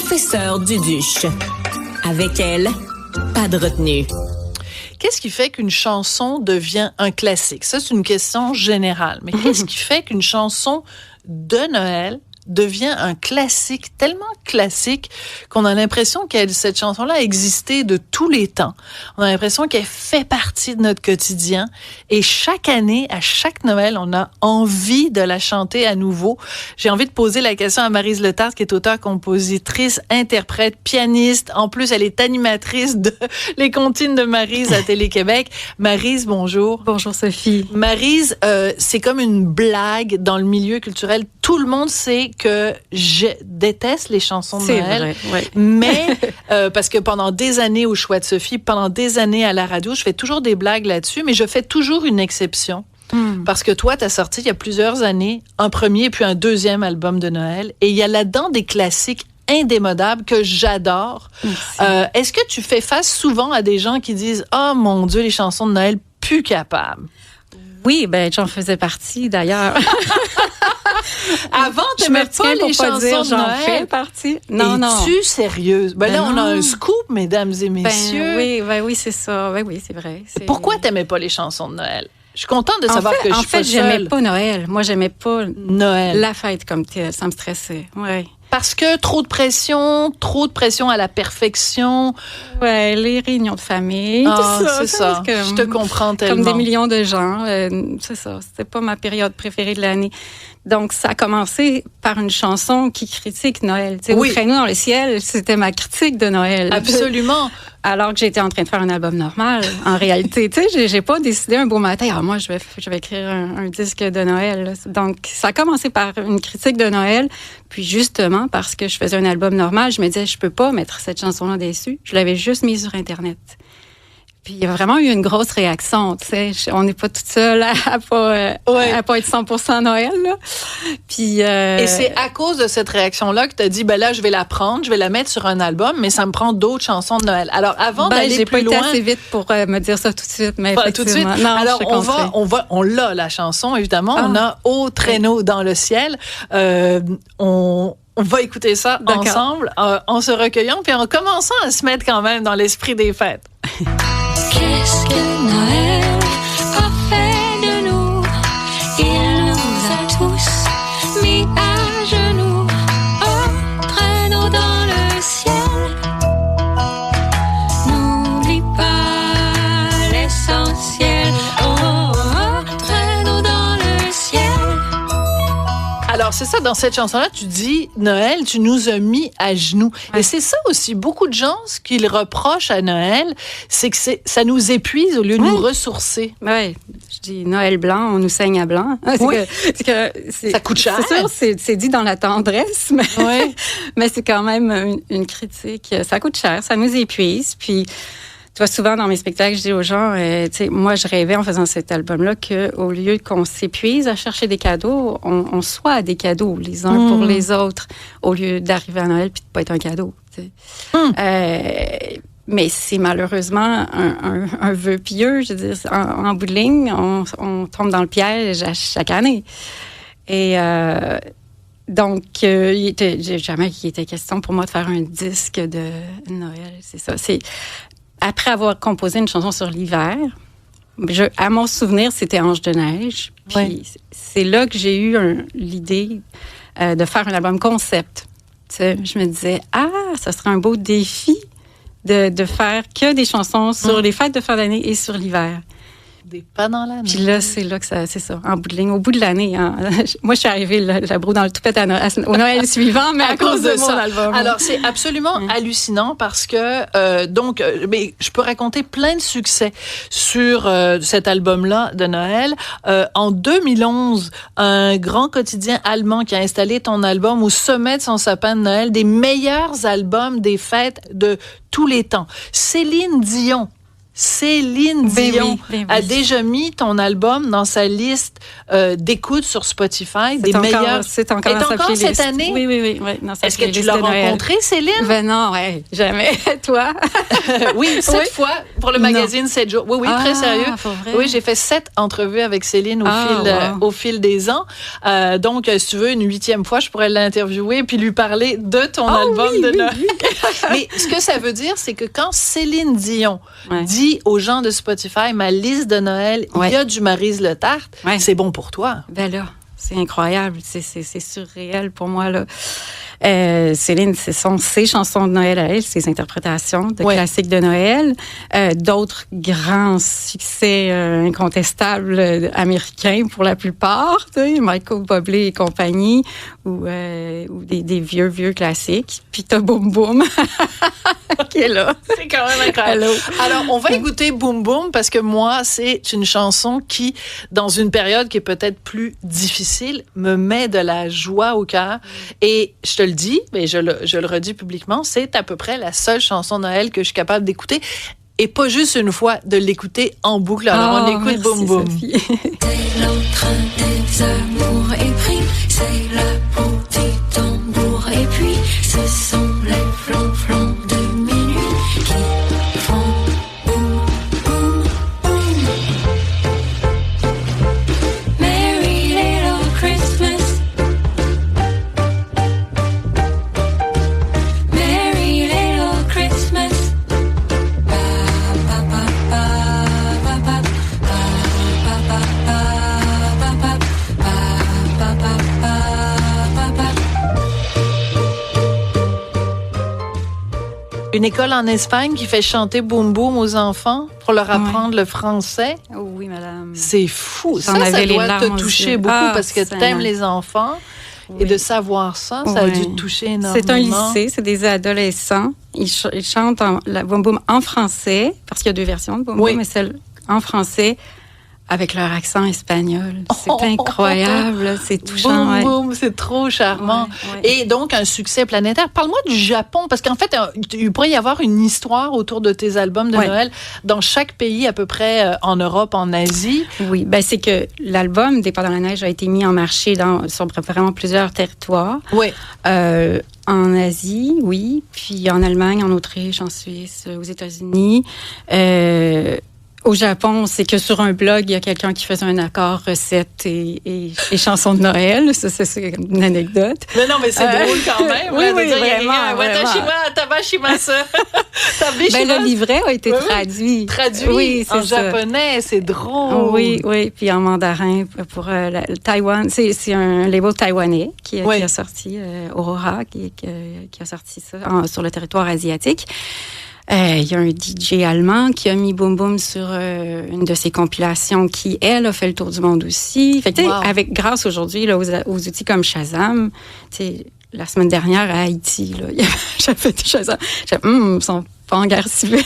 professeure Duduche. Avec elle, pas de retenue. Qu'est-ce qui fait qu'une chanson devient un classique? Ça, c'est une question générale. Mais qu'est-ce qui fait qu'une chanson de Noël devient un classique, tellement classique qu'on a l'impression que cette chanson-là a existé de tous les temps. On a l'impression qu'elle fait partie de notre quotidien. Et chaque année, à chaque Noël, on a envie de la chanter à nouveau. J'ai envie de poser la question à Maryse Letarte, qui est auteure, compositrice, interprète, pianiste. En plus, elle est animatrice de Les Comptines de Maryse à Télé-Québec. Maryse, bonjour. Bonjour Sophie. Maryse, c'est comme une blague dans le milieu culturel. Tout le monde sait que je déteste les chansons de Noël, vrai, ouais. Mais parce que pendant des années au Choix de Sophie, pendant des années à la radio, je fais toujours des blagues là-dessus, mais je fais toujours une exception. Parce que toi, tu as sorti il y a plusieurs années un premier puis un deuxième album de Noël, et il y a là-dedans des classiques indémodables que j'adore. Est-ce que tu fais face souvent à des gens qui disent « Oh mon Dieu, les chansons de Noël, plus capables ». Oui, ben j'en faisais partie d'ailleurs. Avant, tu n'aimais pas les chansons de j'en Noël. fais partie. Non. Es-tu sérieuse? Ben là, on a un scoop, mesdames et messieurs. Oui, c'est ça. Oui, c'est vrai. Pourquoi tu n'aimais pas les chansons de Noël? Je suis contente de savoir que je suis pas seule. En fait, j'aimais pas Noël. Moi, j'aimais pas Noël. La fête comme telle. Ça me stressait. Ouais. Parce que trop de pression à la perfection. Ouais, les réunions de famille, tout ça. C'est ça. Je te comprends tellement. Comme des millions de gens. C'est ça. C'était pas ma période préférée de l'année. Donc, ça a commencé par une chanson qui critique Noël. Oui. Au créneau dans le ciel, c'était ma critique de Noël. Absolument. Alors que j'étais en train de faire un album normal. En réalité, tu sais, j'ai pas décidé un beau matin, moi, je vais écrire un disque de Noël. Là. Donc, ça a commencé par une critique de Noël. Puis, justement, parce que je faisais un album normal, je me disais, je peux pas mettre cette chanson-là dessus. Je l'avais juste mise sur Internet. Puis il y a vraiment eu une grosse réaction, tu sais. On n'est pas toute seule à pas être 100% Noël, là. Puis et c'est à cause de cette réaction-là que tu as dit, ben là, je vais la prendre, je vais la mettre sur un album, mais ça me prend d'autres chansons de Noël. Alors, avant d'aller plus loin... j'ai pas été assez vite pour me dire ça tout de suite, mais tout de suite. Non, alors, on l'a, la chanson, évidemment. On a Au traîneau dans le ciel. On va écouter ça ensemble, en se recueillant, puis en commençant à se mettre quand même dans l'esprit des fêtes. Qu'est-ce que Noël a fait de nous? Il nous a tous mis à genoux. Au traîneau dans le ciel. N'oublie pas l'essentiel. Au traîneau dans le ciel. Alors, c'est ça, dans cette chanson-là, tu dis, Noël, tu nous as mis à genoux. Ouais. Et c'est ça aussi, beaucoup de gens, ce qu'ils reprochent à Noël, c'est que ça nous épuise au lieu de nous ressourcer. Oui, je dis Noël blanc, on nous saigne à blanc. Ça coûte cher. C'est sûr, c'est dit dans la tendresse, mais c'est quand même une critique. Ça coûte cher, ça nous épuise, puis... Tu vois, souvent dans mes spectacles, je dis aux gens, tu sais, moi, je rêvais en faisant cet album-là qu'au lieu qu'on s'épuise à chercher des cadeaux, on soit des cadeaux les uns pour les autres, au lieu d'arriver à Noël puis de pas être un cadeau. Tu sais. Mais c'est malheureusement un vœu pieux. Je veux dire, en bout de ligne, on tombe dans le piège à chaque année. Et donc, il était jamais qu'il était question pour moi de faire un disque de Noël. C'est ça. Après avoir composé une chanson sur l'hiver, à mon souvenir, c'était Ange de neige. Puis c'est là que j'ai eu l'idée de faire un album concept. Tu sais, je me disais, ça serait un beau défi de faire que des chansons sur les fêtes de fin d'année et sur l'hiver. Des pas dans l'année. Puis là, c'est là que c'est ça, en bout de ligne, au bout de l'année. Hein. Moi, je suis arrivée la broue dans le toupette au Noël suivant, mais à cause de mon album. Alors, c'est absolument hallucinant parce que, mais je peux raconter plein de succès sur cet album-là de Noël. En 2011, un grand quotidien allemand qui a installé ton album au sommet de son sapin de Noël, des meilleurs albums des fêtes de tous les temps. Céline Dion Céline Dion a déjà mis ton album dans sa liste d'écoute sur Spotify des meilleurs. C'est encore cette année? Oui. Est-ce que tu l'as rencontrée, Céline? Ben non, jamais. Toi? Oui, 7 fois pour le magazine 7 jours. Oui, très sérieux. Oui, j'ai fait 7 entrevues avec Céline au fil des ans. Donc, si tu veux, une 8e fois, je pourrais l'interviewer puis lui parler de ton album de Noël. Mais ce que ça veut dire, c'est que quand Céline Dion dit aux gens de Spotify, ma liste de Noël, il y a du Maryse Le Tart, c'est bon pour toi. Ben là, c'est incroyable, c'est surréel pour moi, là. Céline, ce sont ses chansons de Noël à elle, ses interprétations de classiques de Noël, d'autres grands succès incontestables américains pour la plupart, tu sais, Michael Bublé et compagnie, ou des vieux classiques. Puis t'as Boom Boom qui est là. C'est quand même incroyable. Hello. Alors, on va écouter Boom Boom parce que moi, c'est une chanson qui, dans une période qui est peut-être plus difficile, me met de la joie au cœur. Et je te le dis, mais je le redis publiquement, c'est à peu près la seule chanson de Noël que je suis capable d'écouter. Et pas juste une fois, de l'écouter en boucle. Alors, on écoute Boom Boom. C'est l'entrain des amours épris, c'est la petite tambour, et puis ce sont les flancs de minuit qui font boum, boum, boum. Merry little Christmas, Merry little Christmas. Une école en Espagne qui fait chanter Boom Boom aux enfants pour leur apprendre le français. Oui, madame. C'est fou. Ça doit te toucher beaucoup parce que tu aimes les enfants. Et de savoir ça, ça a dû te toucher énormément. C'est un lycée, c'est des adolescents. Ils chantent la Boom Boom en français, parce qu'il y a 2 versions de Boom Boom, mais celle en français, avec leur accent espagnol. C'est incroyable, c'est touchant. Boom, boom, c'est trop charmant. Et donc, un succès planétaire. Parle-moi du Japon, parce qu'en fait, il pourrait y avoir une histoire autour de tes albums de Noël dans chaque pays, à peu près en Europe, en Asie. Oui, ben c'est que l'album Départ dans la neige a été mis en marché sur vraiment plusieurs territoires. Oui. En Asie, oui, puis en Allemagne, en Autriche, en Suisse, aux États-Unis. Au Japon, c'est que sur un blog, il y a quelqu'un qui faisait un accord recette et chansons de Noël. Ça, c'est une anecdote. Mais non, mais c'est drôle quand même. Oui, vraiment. Watashima, tabashimasa. Le livret a été traduit. Traduit en japonais, c'est drôle. Oui. Puis en mandarin pour le Taïwan. C'est un label taïwanais qui a sorti, Aurora, qui a sorti ça sur le territoire asiatique. Il y a un DJ allemand qui a mis Boom Boom sur une de ses compilations qui, elle, a fait le tour du monde aussi. Fait que, grâce aujourd'hui là, aux outils comme Shazam, la semaine dernière à Haïti, j'avais fait Shazam. Ils sont pas en guerre civile.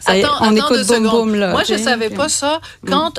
Attends, écoute Boom Boom. Là, moi, je savais pas ça. Quand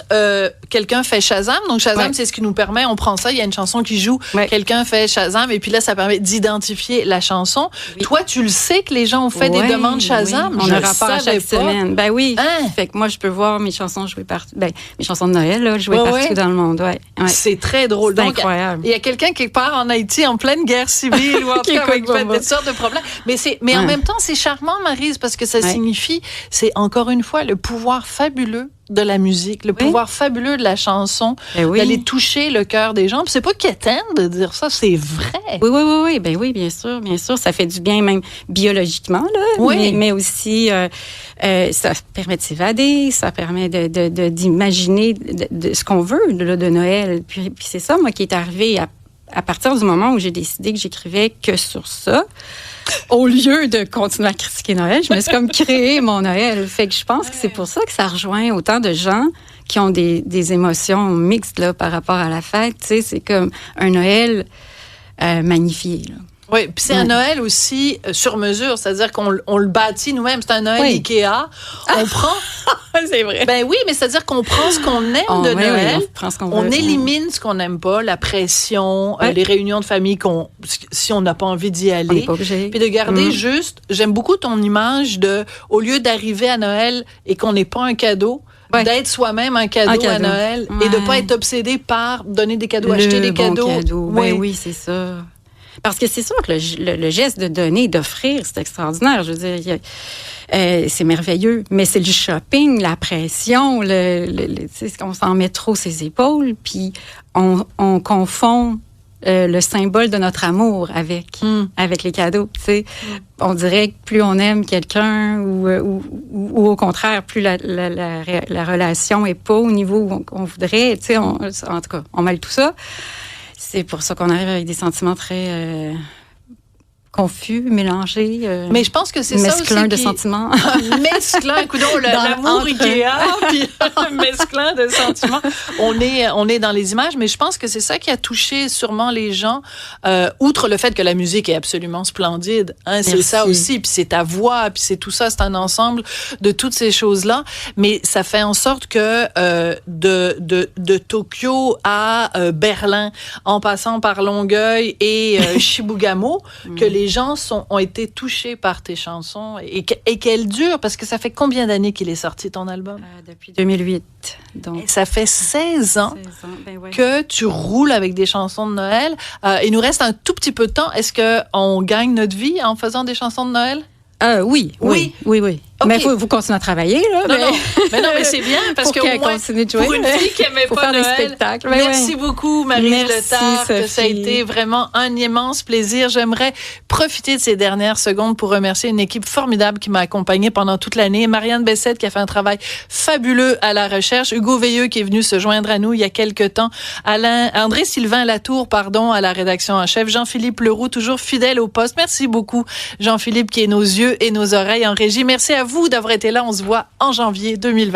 quelqu'un fait Shazam, donc Shazam, c'est ce qui nous permet, on prend ça, il y a une chanson qui joue, quelqu'un fait Shazam, et puis là, ça permet d'identifier la chanson. Oui. Toi, tu le sais que les gens ont fait des demandes Shazam? On a un rapport à chaque semaine. Ben oui. Fait que moi, je peux voir mes chansons jouer partout. Ben, mes chansons de Noël, là, jouer partout dans le monde. C'est très drôle. C'est incroyable. Il y a quelqu'un quelque part en Haïti, en pleine guerre civile, ou en tout cas avec toutes sortes de problèmes. Mais en même temps, c'est charmant, Maryse, parce que ça signifie, c'est encore une fois le pouvoir fabuleux de la musique, le pouvoir fabuleux de la chanson, d'aller toucher le cœur des gens. Puis c'est pas quétaine de dire ça, c'est vrai. Oui. Ben oui, bien sûr. Ça fait du bien même biologiquement, là. Mais aussi, ça permet de s'évader, ça permet d'imaginer de ce qu'on veut de Noël. Puis c'est ça, moi, qui est arrivé à partir du moment où j'ai décidé que j'écrivais que sur ça. Au lieu de continuer à critiquer Noël, je me suis comme créé mon Noël. Fait que je pense que c'est pour ça que ça rejoint autant de gens qui ont des émotions mixtes là, par rapport à la fête. Tu sais, c'est comme un Noël magnifié. Là. Oui, puis c'est un Noël aussi sur mesure, c'est-à-dire qu'on le bâtit nous-mêmes. C'est un Noël Ikea. On prend... C'est vrai. Ben oui, mais c'est-à-dire qu'on prend ce qu'on aime de Noël, on élimine ce qu'on n'aime pas, la pression, les réunions de famille, si on n'a pas envie d'y aller. On n'est pas obligé. Puis de garder juste... J'aime beaucoup ton image de, au lieu d'arriver à Noël et qu'on n'ait pas un cadeau, d'être soi-même un cadeau à Noël et de ne pas être obsédé par donner des cadeaux, acheter des cadeaux. Ben oui, c'est ça. Parce que c'est sûr que le geste de donner, d'offrir, c'est extraordinaire. Je veux dire, c'est merveilleux. Mais c'est le shopping, la pression, on s'en met trop ses épaules, puis on confond le symbole de notre amour avec les cadeaux. Tu sais, on dirait que plus on aime quelqu'un ou au contraire, plus la relation est pas au niveau où on voudrait. Tu sais, en tout cas, on mêle tout ça. C'est pour ça qu'on arrive avec des sentiments très confus, mélangés. Mais je pense que c'est ça aussi. Mesclun de sentiments. Mesclun, écoute donc, l'amour Ikea, puis mesclun de sentiments. On est dans les images, mais je pense que c'est ça qui a touché sûrement les gens, outre le fait que la musique est absolument splendide. Hein, c'est ça aussi, puis c'est ta voix, puis c'est tout ça, c'est un ensemble de toutes ces choses-là. Mais ça fait en sorte que de Tokyo à Berlin, en passant par Longueuil et Chibougamau, que les gens ont été touchés par tes chansons et qu'elles durent, parce que ça fait combien d'années qu'il est sorti ton album? Depuis 2008. Donc. Et ça fait 16 ans que tu roules avec des chansons de Noël. Il nous reste un tout petit peu de temps. Est-ce qu'on gagne notre vie en faisant des chansons de Noël? Oui. Okay. Mais vous continuez à travailler, là. Non, mais c'est bien, parce que pour une fille qui n'aimait pas Noël, merci beaucoup, Maryse Letarte. Ça a été vraiment un immense plaisir. J'aimerais profiter de ces dernières secondes pour remercier une équipe formidable qui m'a accompagnée pendant toute l'année. Marianne Bessette, qui a fait un travail fabuleux à la recherche. Hugo Veilleux, qui est venu se joindre à nous il y a quelques temps. André-Sylvain Latour, à la rédaction en chef. Jean-Philippe Leroux, toujours fidèle au poste. Merci beaucoup, Jean-Philippe, qui est nos yeux et nos oreilles en régie. Merci à vous d'avoir été là. On se voit en janvier 2020.